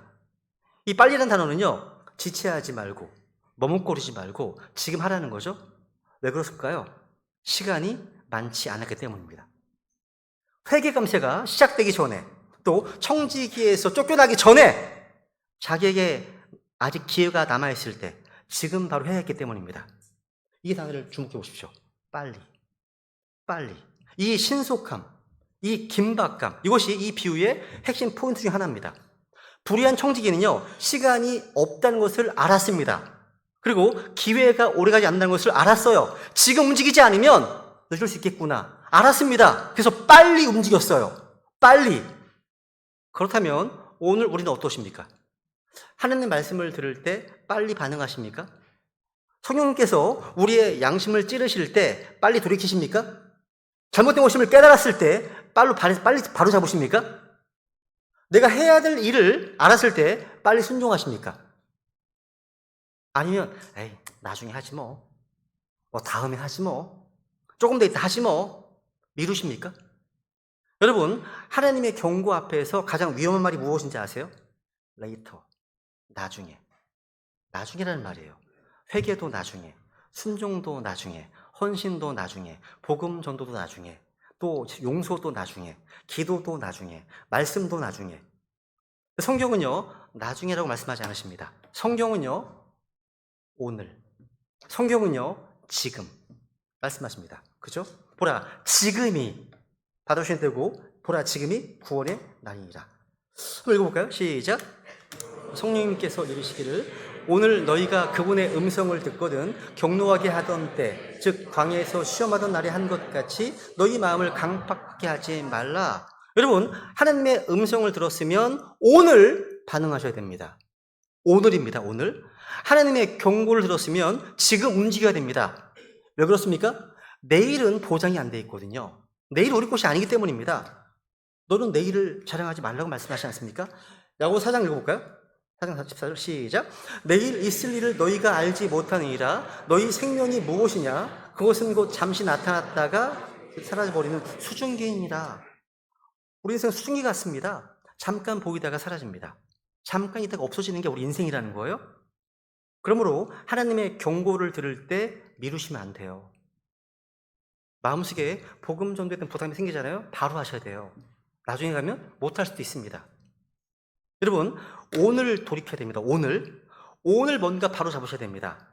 이 빨리란 단어는요, 지체하지 말고 머뭇거리지 말고 지금 하라는 거죠. 왜 그렇을까요? 시간이 많지 않았기 때문입니다. 회개 감세가 시작되기 전에, 또 청지기에서 쫓겨나기 전에 자기에게 아직 기회가 남아있을 때 지금 바로 해야 했기 때문입니다. 이 단어를 주목해 보십시오. 빨리. 이 신속함, 이 긴박감, 이것이 이 비유의 핵심 포인트 중 하나입니다. 불의한 청지기는요, 시간이 없다는 것을 알았습니다. 그리고 기회가 오래가지 않는다는 것을 알았어요. 지금 움직이지 않으면 늦을 수 있겠구나. 알았습니다. 그래서 빨리 움직였어요. 빨리. 그렇다면 오늘 우리는 어떠십니까? 하나님 말씀을 들을 때 빨리 반응하십니까? 성령님께서 우리의 양심을 찌르실 때 빨리 돌이키십니까? 잘못된 것임을 깨달았을 때 빨리 바로 잡으십니까? 내가 해야 될 일을 알았을 때 빨리 순종하십니까? 아니면 나중에 하지 뭐 다음에 하지 뭐, 조금 더 있다 하지 뭐, 미루십니까? 여러분, 하나님의 경고 앞에서 가장 위험한 말이 무엇인지 아세요? later, 나중에라는 말이에요. 회개도 나중에, 순종도 나중에, 헌신도 나중에, 복음 전도도 나중에, 또 용서도 나중에, 기도도 나중에, 말씀도 나중에. 성경은요, 나중에라고 말씀하지 않으십니다. 성경은요, 오늘. 성경은요, 지금. 말씀하십니다. 그죠? 보라, 지금이 받아주신 때고, 보라, 지금이 구원의 날이니라. 한번 읽어볼까요? 시작. 성령님께서 이르시기를 오늘 너희가 그분의 음성을 듣거든 경노하게 하던 때, 즉 광야에서 시험하던 날에 한 것 같이 너희 마음을 강팍하게 하지 말라. 여러분, 하나님의 음성을 들었으면 오늘 반응하셔야 됩니다. 오늘입니다. 오늘. 하나님의 경고를 들었으면 지금 움직여야 됩니다. 왜 그렇습니까? 내일은 보장이 안 돼 있거든요. 내일 우리 것이 아니기 때문입니다. 너는 내일을 자랑하지 말라고 말씀하시지 않습니까? 야고보서 4장 읽어볼까요? 4장 14절 시작. 내일 있을 일을 너희가 알지 못하느니라. 너희 생명이 무엇이냐? 그것은 곧 잠시 나타났다가 사라져버리는 수증기이니라. 우리 인생은 수증기 같습니다. 잠깐 보이다가 사라집니다. 잠깐 있다가 없어지는 게 우리 인생이라는 거예요. 그러므로 하나님의 경고를 들을 때 미루시면 안 돼요. 마음속에 복음 전도에 대한 부담이 생기잖아요. 바로 하셔야 돼요. 나중에 가면 못할 수도 있습니다. 여러분, 오늘 돌이켜야 됩니다. 오늘 뭔가 바로 잡으셔야 됩니다.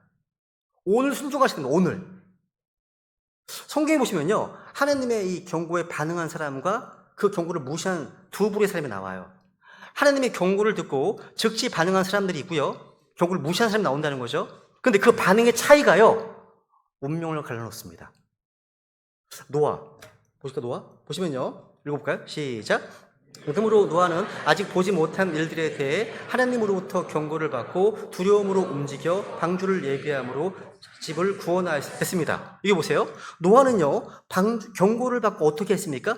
오늘 순종하셔야 됩니다. 오늘. 성경에 보시면요, 하나님의 이 경고에 반응한 사람과 그 경고를 무시한 두 부류의 사람이 나와요. 하나님의 경고를 듣고 즉시 반응한 사람들이 있고요, 경고를 무시한 사람이 나온다는 거죠. 그런데 그 반응의 차이가요, 운명을 갈라놓습니다. 노아, 보실까? 노아? 보시면요, 읽어볼까요? 시작. 그러므로 노아는 아직 보지 못한 일들에 대해 하나님으로부터 경고를 받고 두려움으로 움직여 방주를 예비함으로 집을 구원하였습니다. 이게 보세요. 노아는요, 경고를 받고 어떻게 했습니까?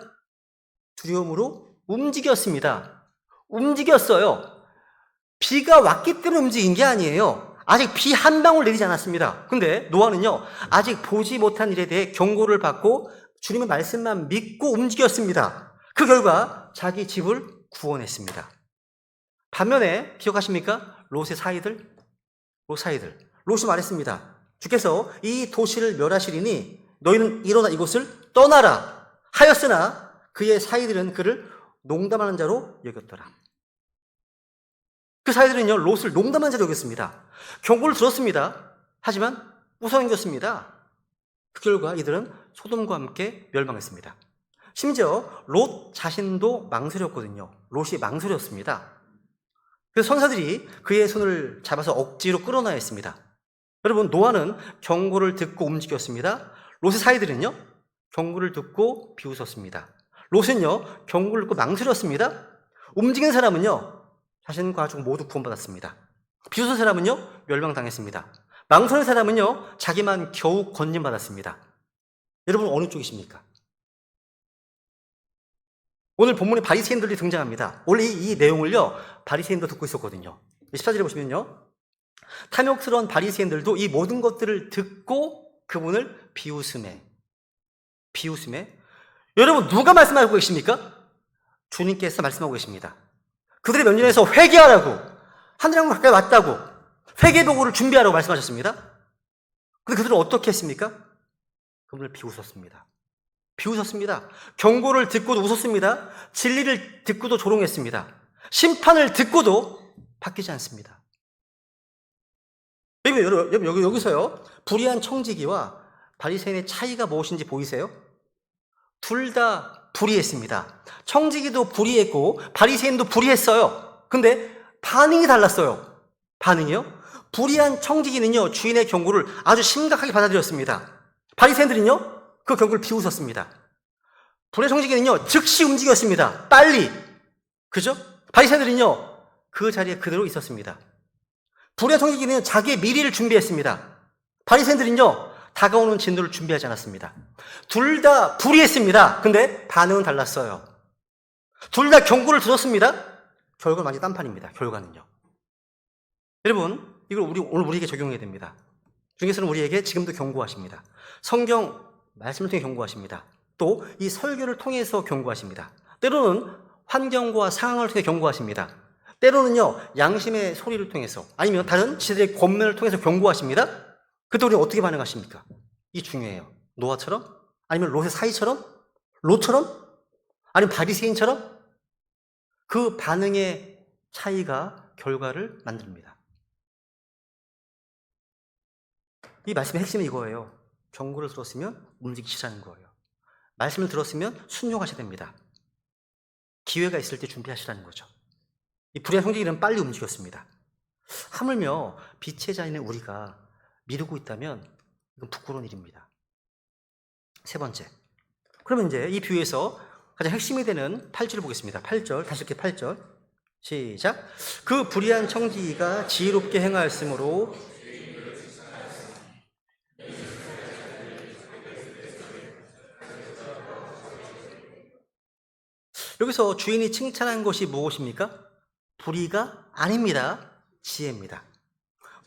두려움으로 움직였습니다. 움직였어요. 비가 왔기 때문에 움직인 게 아니에요. 아직 비 한 방울 내리지 않았습니다. 근데 노아는요, 아직 보지 못한 일에 대해 경고를 받고 주님의 말씀만 믿고 움직였습니다. 그 결과 자기 집을 구원했습니다. 반면에 기억하십니까? 롯의 사이들? 롯이 말했습니다. 주께서 이 도시를 멸하시리니 너희는 일어나 이곳을 떠나라 하였으나 그의 사이들은 그를 농담하는 자로 여겼더라. 그 사이들은요, 롯을 농담하는 자로 여겼습니다. 경고를 들었습니다. 하지만 웃어넘겼습니다. 그 결과 이들은 소돔과 함께 멸망했습니다. 심지어 롯 자신도 망설였거든요. 롯이 망설였습니다. 그래서 선사들이 그의 손을 잡아서 억지로 끌어놔야 했습니다. 여러분, 노아는 경고를 듣고 움직였습니다. 롯의 사이들은요, 경고를 듣고 비웃었습니다. 롯은요, 경고를 듣고 망설였습니다. 움직인 사람은요, 자신과 가족 모두 구원받았습니다. 비웃은 사람은요, 멸망당했습니다. 망설인 사람은요, 자기만 겨우 건진받았습니다. 여러분, 어느 쪽이십니까? 오늘 본문에 바리새인들이 등장합니다. 원래 이 내용을요, 바리새인도 듣고 있었거든요. 14절에 보시면요, 탐욕스러운 바리새인들도 이 모든 것들을 듣고 그분을 비웃음에. 여러분, 누가 말씀하고 계십니까? 주님께서 말씀하고 계십니다. 그들의 면전에서 회개하라고, 하늘나라 가까이 왔다고, 회개 도구를 준비하라고 말씀하셨습니다. 근데 그들은 어떻게 했습니까? 그분을 비웃었습니다. 경고를 듣고도 웃었습니다. 진리를 듣고도 조롱했습니다. 심판을 듣고도 바뀌지 않습니다. 여기서요, 불의한 청지기와 바리새인의 차이가 무엇인지 보이세요? 둘 다 불의했습니다. 청지기도 불의했고 바리새인도 불의했어요. 근데 반응이 달랐어요. 반응이요? 불의한 청지기는요, 주인의 경고를 아주 심각하게 받아들였습니다. 바리새인들은요, 그 경고를 비웃었습니다. 불의한 청지기는요, 즉시 움직였습니다. 빨리. 그죠? 바리새인들은요, 그 자리에 그대로 있었습니다. 불의한 청지기는 자기의 미래를 준비했습니다. 바리새인들은요, 다가오는 진노를 준비하지 않았습니다. 둘 다 불의했습니다. 근데 반응은 달랐어요. 둘 다 경고를 들었습니다. 결과는 완전히 딴판입니다. 결과는요. 여러분, 이걸 오늘 우리에게 적용해야 됩니다. 주님께서는 우리에게 지금도 경고하십니다. 성경 말씀을 통해 경고하십니다. 또 이 설교를 통해서 경고하십니다. 때로는 환경과 상황을 통해 경고하십니다. 때로는요, 양심의 소리를 통해서, 아니면 다른 지들의 권면을 통해서 경고하십니다. 그때 우리는 어떻게 반응하십니까? 이 중요해요. 노아처럼? 아니면 롯의 사이처럼? 롯처럼? 아니면 바리새인처럼? 그 반응의 차이가 결과를 만듭니다. 이 말씀의 핵심은 이거예요. 경고를 들었으면 움직이시라는 거예요. 말씀을 들었으면 순종하셔야 됩니다. 기회가 있을 때 준비하시라는 거죠. 이 불의한 형제들은 빨리 움직였습니다. 하물며 빛의 자인의 우리가 미루고 있다면 이건 부끄러운 일입니다. 세 번째. 그러면 이제 이 비유에서 가장 핵심이 되는 8절을 보겠습니다. 8절, 다시 이렇게 8절. 시작. 그 불의한 청지기가 지혜롭게 행하였으므로 여기서 주인이 칭찬한 것이 무엇입니까? 불의가 아닙니다. 지혜입니다.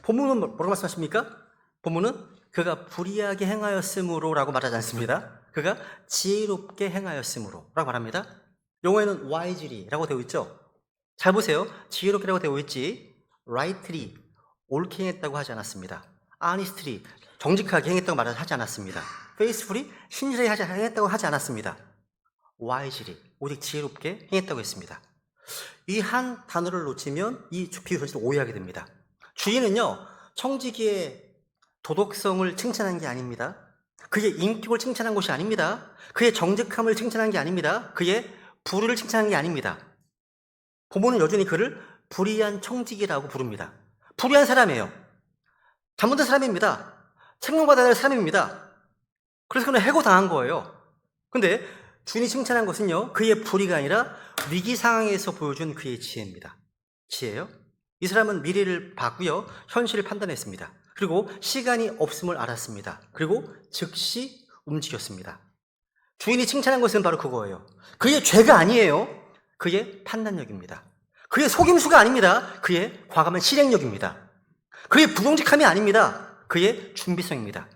본문은 뭐라고 말씀하십니까? 본문은 그가 불의하게 행하였으므로 라고 말하지 않습니다. 그가 지혜롭게 행하였으므로 라고 말합니다. 영어에는 wisely 라고 되어 있죠. 잘 보세요. 지혜롭게 라고 되어 있지 rightly, 옳게 행했다고 하지 않았습니다. honestly, 정직하게 행했다고 말하지 않았습니다. faithfully, 신실하게 행했다고 하지 않았습니다. wisely, 오직 지혜롭게 행했다고 했습니다. 이 한 단어를 놓치면 이 비유 전체를 오해하게 됩니다. 주인은요, 청지기의 도덕성을 칭찬한 게 아닙니다. 그의 인격을 칭찬한 것이 아닙니다. 그의 정직함을 칭찬한 게 아닙니다. 그의 불의를 칭찬한 게 아닙니다. 본문은 여전히 그를 불의한 청지기라고 부릅니다. 불의한 사람이에요. 잘못된 사람입니다. 책망받아야 할 사람입니다. 그래서 그는 해고당한 거예요. 근데 주인이 칭찬한 것은요, 그의 불의가 아니라 위기 상황에서 보여준 그의 지혜입니다. 지혜요? 이 사람은 미래를 봤고요, 현실을 판단했습니다. 그리고 시간이 없음을 알았습니다. 그리고 즉시 움직였습니다. 주인이 칭찬한 것은 바로 그거예요. 그의 죄가 아니에요. 그의 판단력입니다. 그의 속임수가 아닙니다. 그의 과감한 실행력입니다. 그의 부정직함이 아닙니다. 그의 준비성입니다.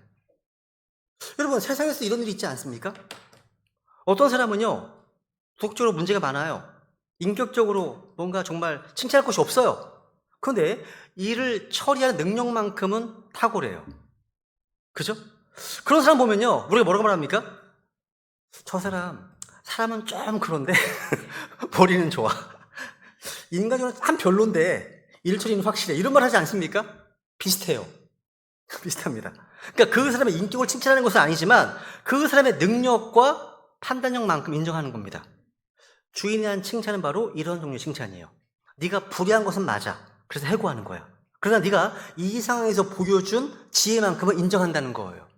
여러분, 세상에서 이런 일이 있지 않습니까? 어떤 사람은요, 도덕적으로 문제가 많아요. 인격적으로 뭔가 정말 칭찬할 것이 없어요. 그런데 일을 처리하는 능력만큼은 탁월해요. 그죠? 그런 사람 보면요, 우리가 뭐라고 말합니까? 저 사람은 좀 그런데 머리는 좋아. 인간적으로 참 별론데 일 처리는 확실해. 이런 말 하지 않습니까? 비슷해요. 비슷합니다. 그러니까 그 사람의 인격을 칭찬하는 것은 아니지만 그 사람의 능력과 판단력만큼 인정하는 겁니다. 주인에 대한 칭찬은 바로 이런 종류의 칭찬이에요. 네가 불의한 것은 맞아. 그래서 해고하는 거야. 그러나 네가 이 상황에서 보여준 지혜만큼은 인정한다는 거예요.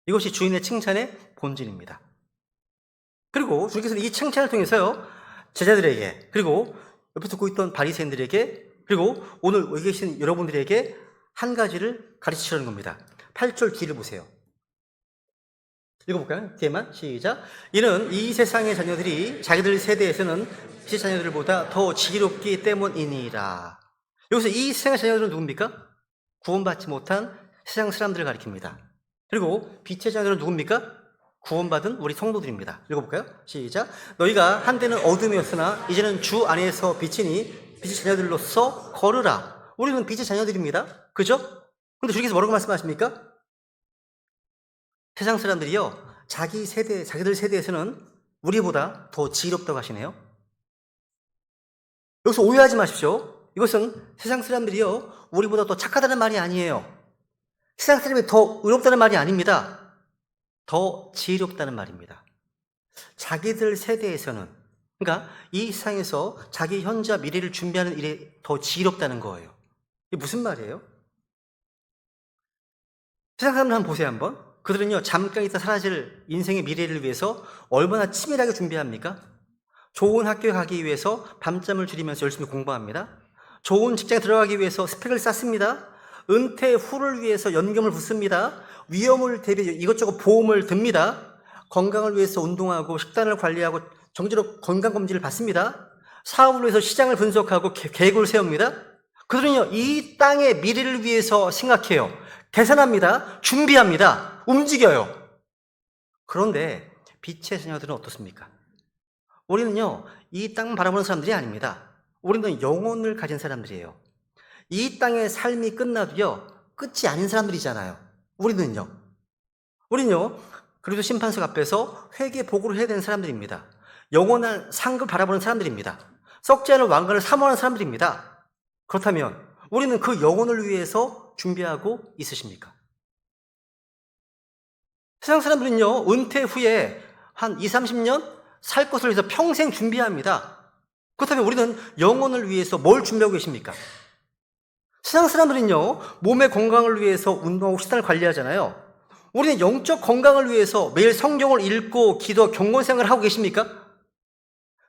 이것이 주인의 칭찬의 본질입니다. 그리고 주님께서는 이 칭찬을 통해서요, 제자들에게, 그리고 옆에 듣고 있던 바리새인들에게, 그리고 오늘 여기 계신 여러분들에게 한 가지를 가르치려는 겁니다. 8절 뒤를 보세요. 읽어볼까요? 뒤에만 시작. 이는 이 세상의 자녀들이 자기들 세대에서는 빛의 자녀들보다 더 지혜롭기 때문이니라. 여기서 이 세상의 자녀들은 누굽니까? 구원받지 못한 세상 사람들을 가리킵니다. 그리고 빛의 자녀들은 누굽니까? 구원받은 우리 성도들입니다. 읽어볼까요? 시작. 너희가 한때는 어둠이었으나 이제는 주 안에서 빛이니 빛의 자녀들로서 걸으라. 우리는 빛의 자녀들입니다. 그죠? 근데 주님께서 뭐라고 말씀하십니까? 세상 사람들이요, 자기들 세대에서는 우리보다 더 지혜롭다고 하시네요. 여기서 오해하지 마십시오. 이것은 세상 사람들이요, 우리보다 더 착하다는 말이 아니에요. 세상 사람이 더 의롭다는 말이 아닙니다. 더 지혜롭다는 말입니다. 자기들 세대에서는, 그러니까 이 세상에서 자기 현재와 미래를 준비하는 일에 더 지혜롭다는 거예요. 이게 무슨 말이에요? 세상 사람들 한번 보세요, 한번. 그들은요, 잠깐 있다 사라질 인생의 미래를 위해서 얼마나 치밀하게 준비합니까? 좋은 학교에 가기 위해서 밤잠을 줄이면서 열심히 공부합니다. 좋은 직장에 들어가기 위해서 스펙을 쌓습니다. 은퇴 후를 위해서 연금을 붓습니다. 위험을 대비 이것저것 보험을 듭니다. 건강을 위해서 운동하고 식단을 관리하고 정기적으로 건강검진을 받습니다. 사업을 위해서 시장을 분석하고 계획을 세웁니다. 그들은요, 이 땅의 미래를 위해서 생각해요. 계산합니다. 준비합니다. 움직여요. 그런데 빛의 자녀들은 어떻습니까? 우리는요, 이 땅 바라보는 사람들이 아닙니다. 우리는 영혼을 가진 사람들이에요. 이 땅의 삶이 끝나도요, 끝이 아닌 사람들이잖아요. 우리는요, 그리고 심판석 앞에서 회개 보고를 해야 되는 사람들입니다. 영원한 상급을 바라보는 사람들입니다. 썩지 않을 왕관을 사모하는 사람들입니다. 그렇다면 우리는 그 영혼을 위해서 준비하고 있으십니까? 세상 사람들은요, 은퇴 후에 한 20, 30년 살 것을 위해서 평생 준비합니다. 그렇다면 우리는 영혼을 위해서 뭘 준비하고 계십니까? 세상 사람들은요, 몸의 건강을 위해서 운동하고 식단을 관리하잖아요. 우리는 영적 건강을 위해서 매일 성경을 읽고 기도, 경건 생활을 하고 계십니까?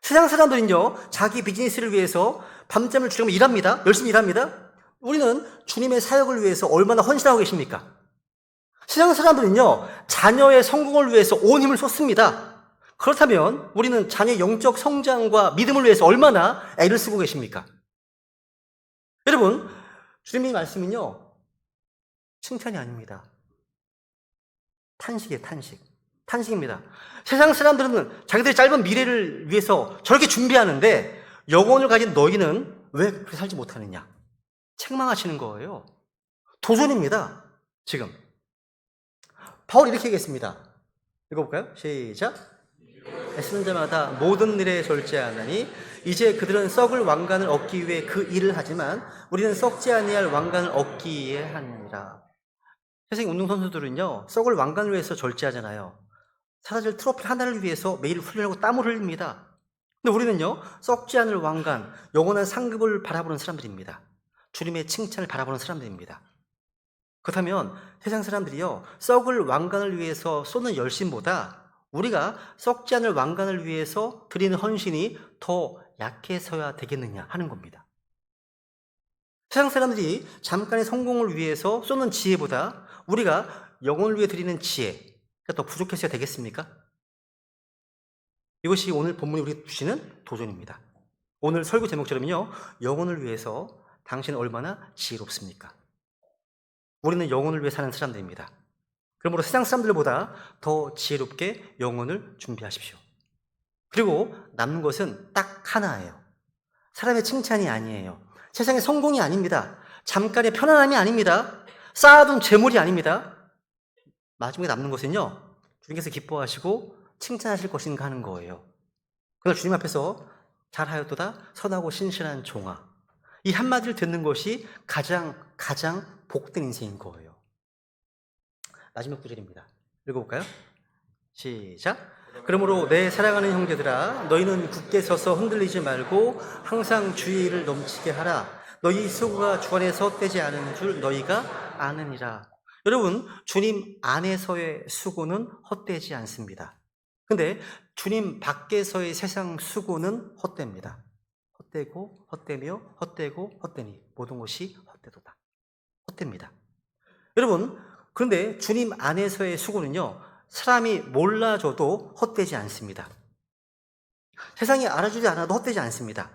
세상 사람들은요, 자기 비즈니스를 위해서 밤잠을 줄이며 일합니다. 열심히 일합니다. 우리는 주님의 사역을 위해서 얼마나 헌신하고 계십니까? 세상 사람들은요, 자녀의 성공을 위해서 온 힘을 쏟습니다. 그렇다면 우리는 자녀의 영적 성장과 믿음을 위해서 얼마나 애를 쓰고 계십니까? 여러분, 주님의 말씀은요, 칭찬이 아닙니다. 탄식이에요, 탄식. 탄식입니다. 세상 사람들은 자기들의 짧은 미래를 위해서 저렇게 준비하는데 영혼을 가진 너희는 왜 그렇게 살지 못하느냐? 책망하시는 거예요. 도전입니다. 지금. 바울이 이렇게 얘기했습니다. 읽어볼까요? 시작. 애쓰는 자마다 모든 일에 절제하나니 이제 그들은 썩을 왕관을 얻기 위해 그 일을 하지만 우리는 썩지 아니할 왕관을 얻기 위해 하느니라. 세상 운동선수들은요, 썩을 왕관을 위해서 절제하잖아요. 사라질 트로피 하나를 위해서 매일 훈련하고 땀을 흘립니다. 근데 우리는요, 썩지 않을 왕관, 영원한 상급을 바라보는 사람들입니다. 주님의 칭찬을 바라보는 사람들입니다. 그렇다면 세상 사람들이요, 썩을 왕관을 위해서 쏟는 열심보다 우리가 썩지 않을 왕관을 위해서 드리는 헌신이 더 약해서야 되겠느냐 하는 겁니다. 세상 사람들이 잠깐의 성공을 위해서 쏟는 지혜보다 우리가 영혼을 위해 드리는 지혜가 더 부족해서야 되겠습니까? 이것이 오늘 본문이 우리에게 주시는 도전입니다. 오늘 설교 제목처럼요, 영혼을 위해서 당신은 얼마나 지혜롭습니까? 우리는 영혼을 위해 사는 사람들입니다. 그러므로 세상 사람들보다 더 지혜롭게 영혼을 준비하십시오. 그리고 남는 것은 딱 하나예요. 사람의 칭찬이 아니에요. 세상의 성공이 아닙니다. 잠깐의 편안함이 아닙니다. 쌓아둔 재물이 아닙니다. 마지막에 남는 것은요, 주님께서 기뻐하시고 칭찬하실 것인가 하는 거예요. 그날 주님 앞에서 잘하였도다 선하고 신실한 종아, 이 한마디를 듣는 것이 가장 복된 인생인 거예요. 마지막 구절입니다. 읽어볼까요? 시작. 그러므로 내 사랑하는 형제들아, 너희는 굳게 서서 흔들리지 말고 항상 주의를 넘치게 하라. 너희 수고가 주 안에서 헛되지 않은 줄 너희가 아느니라. 여러분, 주님 안에서의 수고는 헛되지 않습니다. 근데 주님 밖에서의 세상 수고는 헛됩니다. 헛되고 헛되며 헛되고 헛되니 모든 것이 헛되도다. 헛됩니다. 여러분, 그런데 주님 안에서의 수고는요, 사람이 몰라줘도 헛되지 않습니다. 세상이 알아주지 않아도 헛되지 않습니다.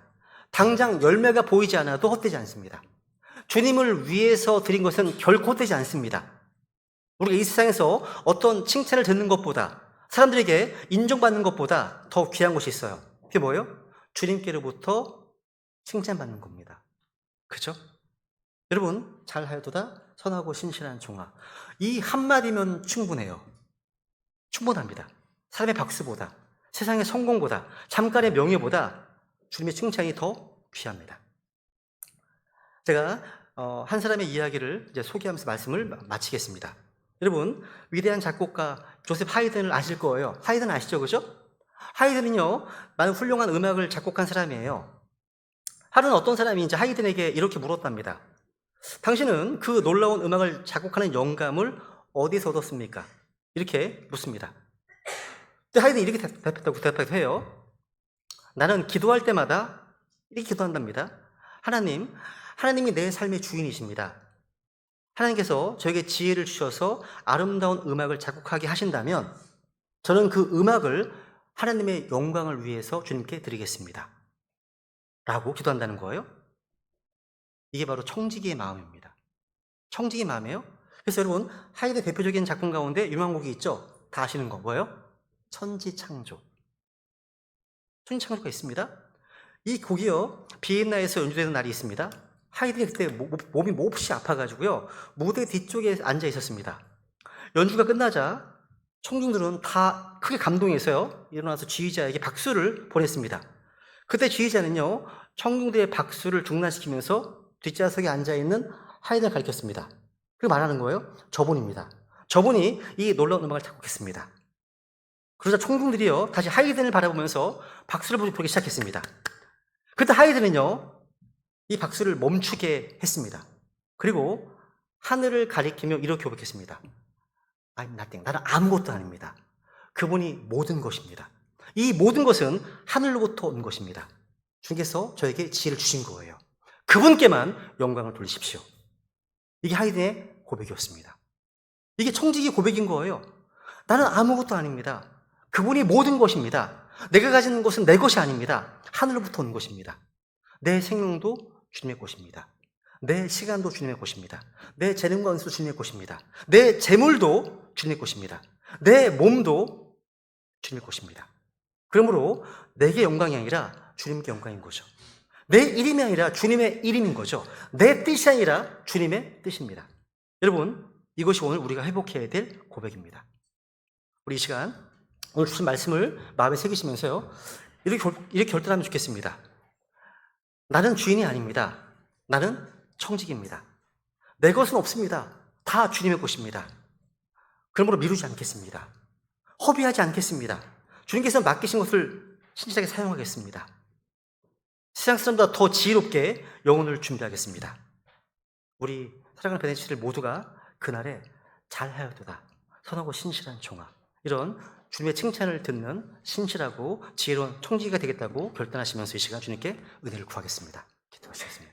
당장 열매가 보이지 않아도 헛되지 않습니다. 주님을 위해서 드린 것은 결코 헛되지 않습니다. 우리가 이 세상에서 어떤 칭찬을 듣는 것보다, 사람들에게 인정받는 것보다 더 귀한 것이 있어요. 그게 뭐예요? 주님께로부터 칭찬받는 겁니다. 그죠? 여러분, 잘하여도다 선하고 신실한 종아, 이 한마디면 충분해요. 충분합니다. 사람의 박수보다, 세상의 성공보다, 잠깐의 명예보다 주님의 칭찬이 더 귀합니다. 제가 한 사람의 이야기를 이제 소개하면서 말씀을 마치겠습니다. 여러분, 위대한 작곡가 조셉 하이든을 아실 거예요. 하이든 아시죠? 그죠? 하이든은요, 많은 훌륭한 음악을 작곡한 사람이에요. 하루는 어떤 사람이 이제 하이든에게 이렇게 물었답니다. 당신은 그 놀라운 음악을 작곡하는 영감을 어디서 얻었습니까? 이렇게 묻습니다. 근데 하이든이 이렇게 대답을 해요. 나는 기도할 때마다 이렇게 기도한답니다. 하나님이 내 삶의 주인이십니다. 하나님께서 저에게 지혜를 주셔서 아름다운 음악을 작곡하게 하신다면 저는 그 음악을 하나님의 영광을 위해서 주님께 드리겠습니다. 라고 기도한다는 거예요. 이게 바로 청지기의 마음입니다. 청지기의 마음이에요. 그래서 여러분, 하이든 대표적인 작품 가운데 유명한 곡이 있죠? 다 아시는 거 뭐예요? 천지창조. 천지창조가 있습니다. 이 곡이요, 비엔나에서 연주되는 날이 있습니다. 하이든이 그때 몸이 몹시 아파가지고요, 무대 뒤쪽에 앉아 있었습니다. 연주가 끝나자 청중들은 다 크게 감동해서요, 일어나서 지휘자에게 박수를 보냈습니다. 그때 지휘자는요, 청중들의 박수를 중단시키면서 뒷좌석에 앉아있는 하이든을 가리켰습니다. 그리고 말하는 거예요. 저분입니다. 저분이 이 놀라운 음악을 작곡했습니다. 그러자 총중들이요 다시 하이든을 바라보면서 박수를 부르기 시작했습니다. 그때 하이든은요 이 박수를 멈추게 했습니다. 그리고 하늘을 가리키며 이렇게 고백했습니다. I'm nothing. 나는 아무것도 아닙니다. 그분이 모든 것입니다. 이 모든 것은 하늘로부터 온 것입니다. 주님께서 저에게 지혜를 주신 거예요. 그분께만 영광을 돌리십시오. 이게 하이든의 고백이었습니다. 이게 청지기 고백인 거예요. 나는 아무것도 아닙니다. 그분이 모든 것입니다. 내가 가진 것은 내 것이 아닙니다. 하늘로부터 온 것입니다. 내 생명도 주님의 것입니다. 내 시간도 주님의 것입니다. 내 재능과 은수도 주님의 것입니다. 내 재물도 주님의 것입니다. 내 몸도 주님의 것입니다. 그러므로 내게 영광이 아니라 주님께 영광인 거죠. 내 이름이 아니라 주님의 이름인 거죠. 내 뜻이 아니라 주님의 뜻입니다. 여러분, 이것이 오늘 우리가 회복해야 될 고백입니다. 우리 이 시간 오늘 주신 말씀을 마음에 새기시면서요 이렇게 결단하면 좋겠습니다. 나는 주인이 아닙니다. 나는 청직입니다. 내 것은 없습니다. 다 주님의 것입니다. 그러므로 미루지 않겠습니다. 허비하지 않겠습니다. 주님께서 맡기신 것을 신실하게 사용하겠습니다. 세상 사람보다 더 지혜롭게 영혼을 준비하겠습니다. 우리 사랑하는 베네치를 모두가 그날에 잘하였도다. 선하고 신실한 종아. 이런 주님의 칭찬을 듣는 신실하고 지혜로운 청지기가 되겠다고 결단하시면서 이 시간 주님께 은혜를 구하겠습니다. 기도하시겠습니다.